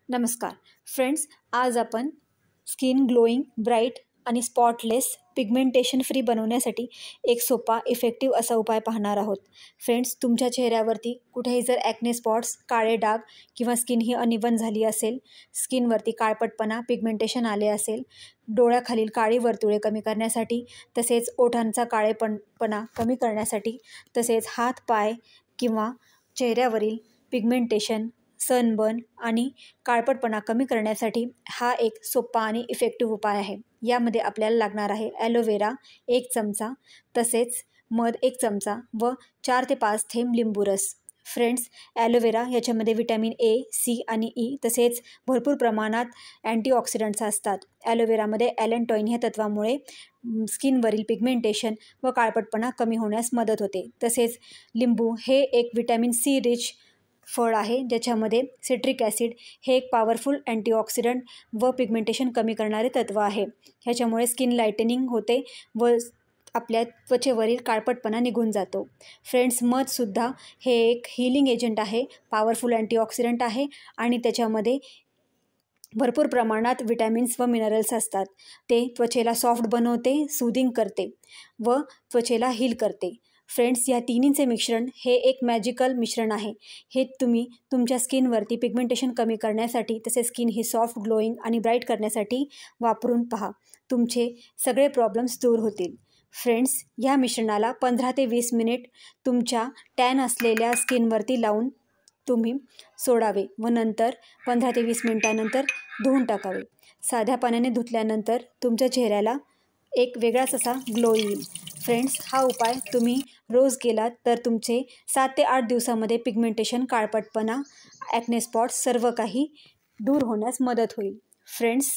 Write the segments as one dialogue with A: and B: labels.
A: नमस्कार फ्रेंड्स, आज आपण स्किन ग्लोईंग, ब्राईट आणि स्पॉटलेस पिगमेंटेशन फ्री बनवण्यासाठी एक सोपा इफेक्टिव्ह असा उपाय पाहणार आहोत। फ्रेंड्स, तुमच्या चेहऱ्यावरती कुठेही जर ॲक्ने स्पॉट्स, काळे डाग किंवा स्किन ही अनइवन झाली असेल, स्किनवरती काळपटपणा, पिगमेंटेशन आले असेल, डोळ्याखालील काळी वर्तुळे कमी करण्यासाठी, तसेच ओठांचा काळेपणा कमी करण्यासाठी, तसेच हात पाय किंवा चेहऱ्यावरील पिगमेंटेशन, सनबर्न आणि काळपटपणा कमी करण्यासाठी हा एक सोपा आणि इफेक्टिव्ह उपाय आहे। यामध्ये आपल्याला लागणार आहे ॲलोवेरा 1 चमचा, तसेच मध 1 चमचा व 4 ते 5 थेंब लिंबू रस। फ्रेंड्स, ॲलोवेरा याच्यामध्ये विटॅमिन ए, सी आणि ई तसेच भरपूर प्रमाणात अँटीऑक्सिडंट्स असतात। ॲलोवेरामध्ये ॲलॅन्टोइन ह्या तत्वामुळे स्किनवरील पिगमेंटेशन व काळपटपणा कमी होण्यास मदत होते। तसेच लिंबू हे एक विटॅमिन सी रिच फळ आहे, ज्याच्यामध्ये सिट्रिक ॲसिड हे एक पॉवरफुल अँटीऑक्सिडंट व पिगमेंटेशन कमी करणारे तत्व आहे। ह्याच्यामुळे स्किन लाईटनिंग होते व आपल्या त्वचेवरील काळपटपणा निघून जातो। फ्रेंड्स, मधसुद्धा हे एक हीलिंग एजंट आहे, पॉवरफुल अँटीऑक्सिडंट आहे आणि त्याच्यामध्ये भरपूर प्रमाणात विटॅमिन्स व मिनरल्स असतात। ते त्वचेला सॉफ्ट बनवते, सूदिंग करते व त्वचेला हील करते। फ्रेंड्स, या तिन्हींचे मिश्रण हे एक मॅजिकल मिश्रण आहे। हे तुम्ही तुमच्या स्किनवरती पिगमेंटेशन कमी करण्यासाठी, तसेच स्किन ही सॉफ्ट, ग्लोईंग आणि ब्राईट करण्यासाठी वापरून पहा। तुमचे सगळे प्रॉब्लेम्स दूर होतील। फ्रेंड्स, या मिश्रणाला 15 ते 20 मिनिट तुमच्या टॅन असलेल्या स्किनवरती लावून तुम्ही सोडावे व नंतर 15 ते 20 मिनिटांनंतर धुवून टाकावे। साध्या पाण्याने धुतल्यानंतर तुमच्या चेहऱ्याला एक वेगळाच असा ग्लो येईल। फ्रेंड्स, हा उपाय तुम्ही रोज केलात तर तुमचे 7 ते 8 दिवसामध्ये पिगमेंटेशन, काळपटपणा, ॲक्ने स्पॉट्स सर्व काही दूर होण्यास मदत होईल। फ्रेंड्स,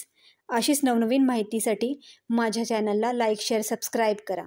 A: अशीच नवनवीन माहितीसाठी माझ्या चॅनलला लाईक, शेअर, सबस्क्राईब करा।